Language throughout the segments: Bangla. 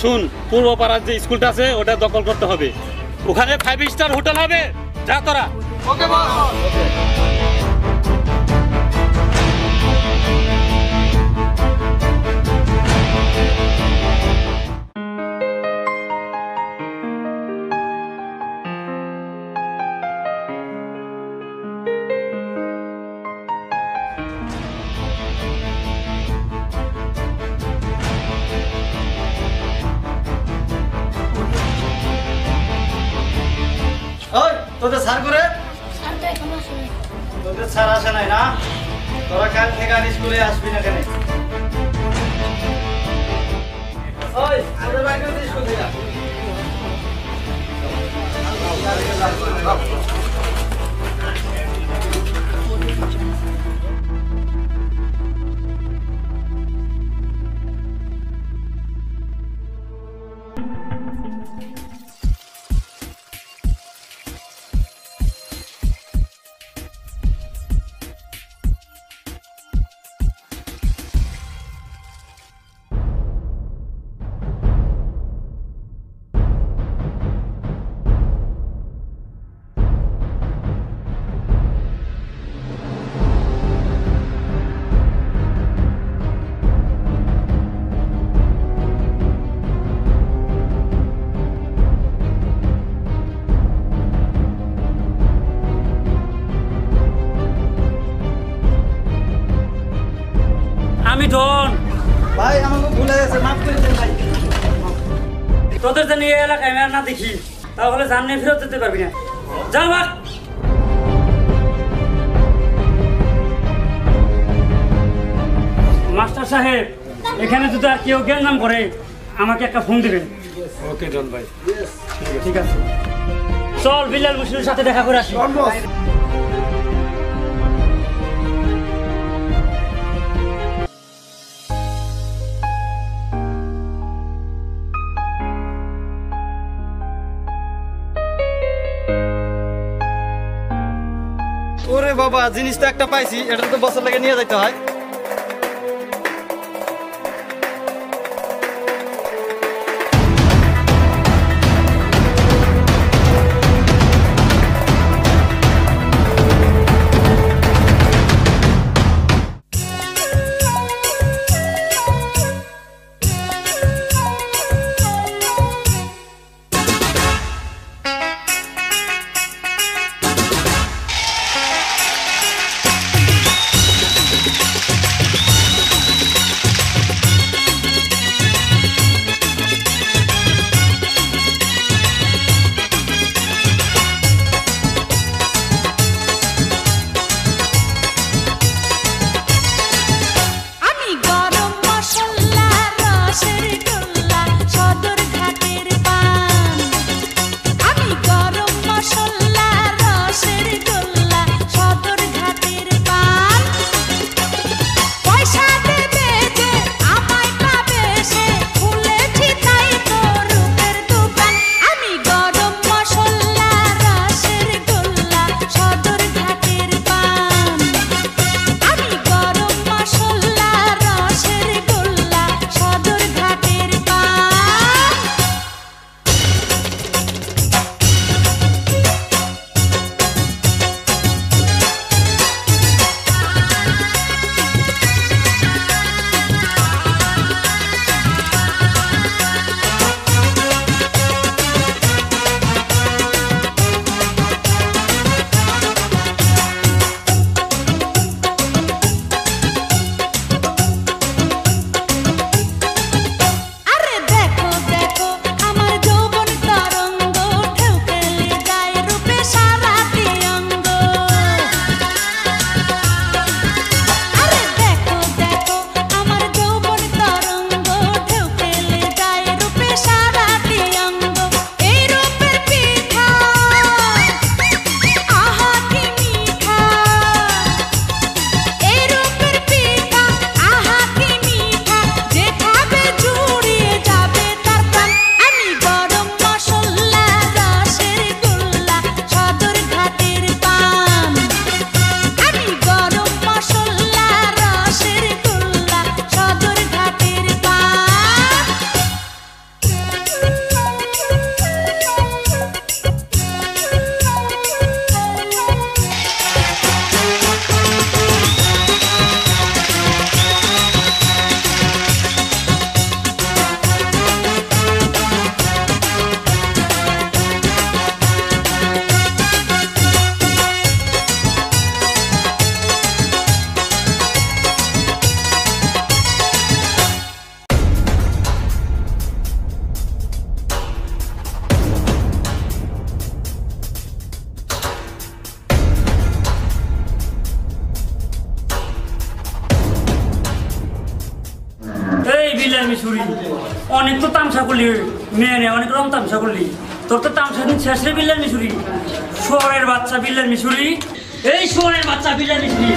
শুন, পূর্বপাড়ার যে স্কুলটা আছে ওটা দখল করতে হবে। ওখানে 5 স্টার হোটেল হবে, যা তোরা। ওকে বস। ওই তোদের স্যার করে তোদের স্যার আসে নাই না? তোরা কাল থেকে আর স্কুলে আসবি না কেন? ওই তোদের বাইরে স্কুল থেকে আমি ডন ভাই আমাকে ভুলে গেছে, মাফ করে দেন ভাই। তোদের জানি এই এলাকায় আমি আর না দেখি, তাহলে জান নিয়ে ফেরত যেতে পারবি না। যা বাক। মাস্টার সাহেব, এখানে যদি আর কেউ জ্ঞান নাম করে আমাকে একটা ফোন দিবেন। ওকে জন ভাই, ঠিক আছে, চল বিলাল মুশিরের সাথে দেখা করে আসি। ওরে বাবা, জিনিসটা একটা পাইছি, এটা তো বছর লাগে নিয়ে যাইতে হয়। অনেক তো তামসা করলি মেয়ে নে, অনেক রকম তামসা করলি। তোর তো তামসা দিন শেষে বিল্লার মিশুরি, শহরের বাচ্চা বিল্লার মিশুরি, এই শহরের বাচ্চা বিল্লার মিশুরি।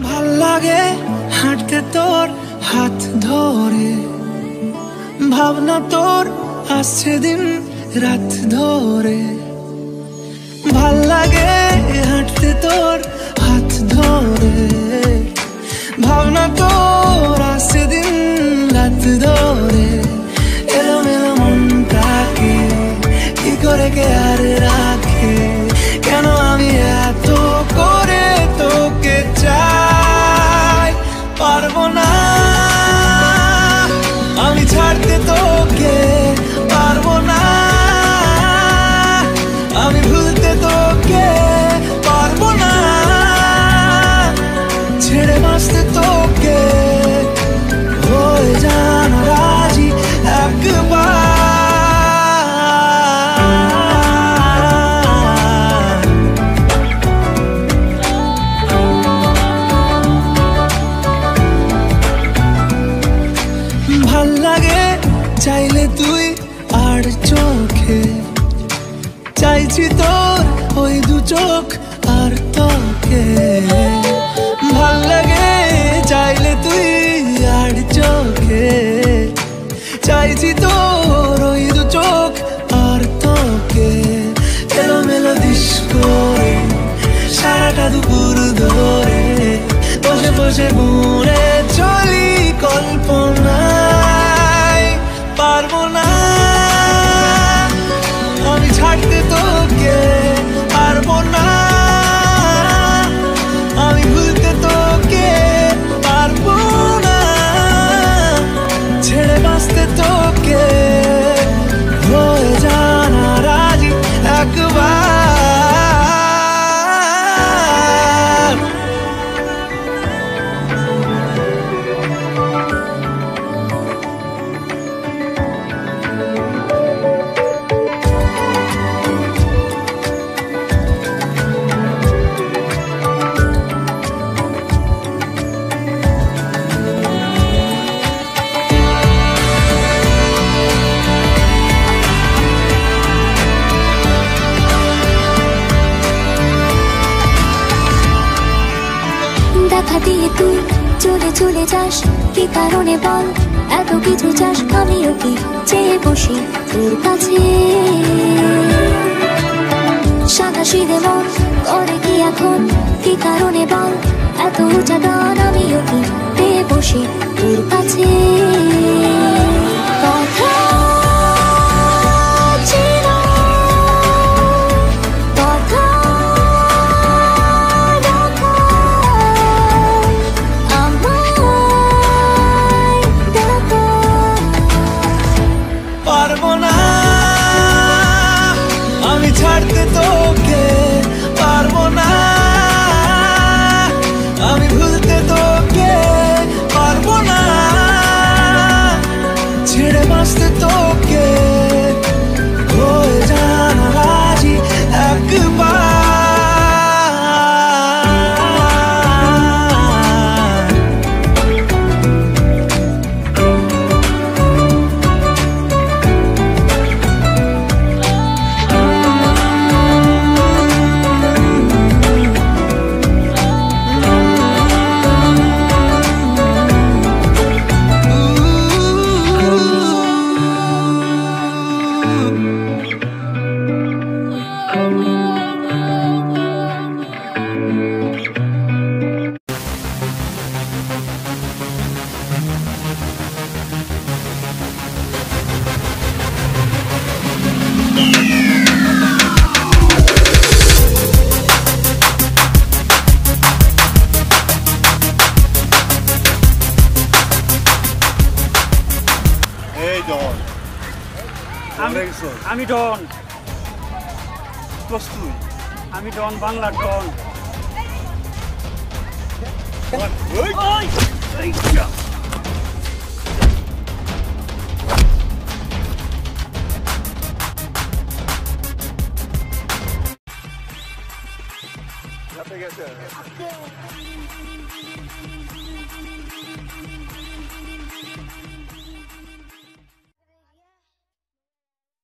ভাল লাগে হাঁটতে তোর হাত ধরে, ভাবনা তোর আসছে দিন রাত ধরে। ভাল লাগে হাঁটতে তোর হাত ধরে, ভাবনা তোর আসছে দিন রাত ধরে। এলোমেলো মনটাকে কি করে কে আর রাখে, কেন আমি এত করে তোকে চাই। পারবো না আমি ছাড়তে তোকে, পারবো না আমি ভুলতে তোকে, পারবো না ছেড়ে বাঁচতে তোকে। হয়ে জানা রাজি একবার, ভাল লাগে চাইলে তুই আর চোখে, চাইছি তোর ওই দু চোখ আর তোকে। ভাল লাগে চাইলে তুই আর চোখে, চাইছি তোর ওই দু চোখ আর তোকে। এলোমেলো দিস করে সারাটা দুপুর ধরে, বসে বসে ঘুরে চলি কল্পনায়। পারবো না আমি ছাড়তে তোকে, পারবো না আমি ভুলতে তোকে, পারবো না ছেড়ে বাঁচতে তোকে। হয়ে জানা রাজি একবার, দেখা দিয়ে তুই চলে চলে যাস, কি কারণে বল এত কিছু চাস? আমিও কি চেয়ে বসি তোর কাছে, সাদা সিধে মন করে কি এখন? কি কারণে বল এত উঁচা ডান? আমিও কি পেয়ে বসি তোর কাছে। কথা ছিল, কথা রাখা, আমায় ডাকা। পারবো না আমি ছাড়তে তোকে, পারবো না আমি ভুলতে তোকে, পারবো না ছেড়ে বাঁচতে তোকে। হয়ে জানা রাজি একবার, আমি ডন আমি ডন বাংলা ডন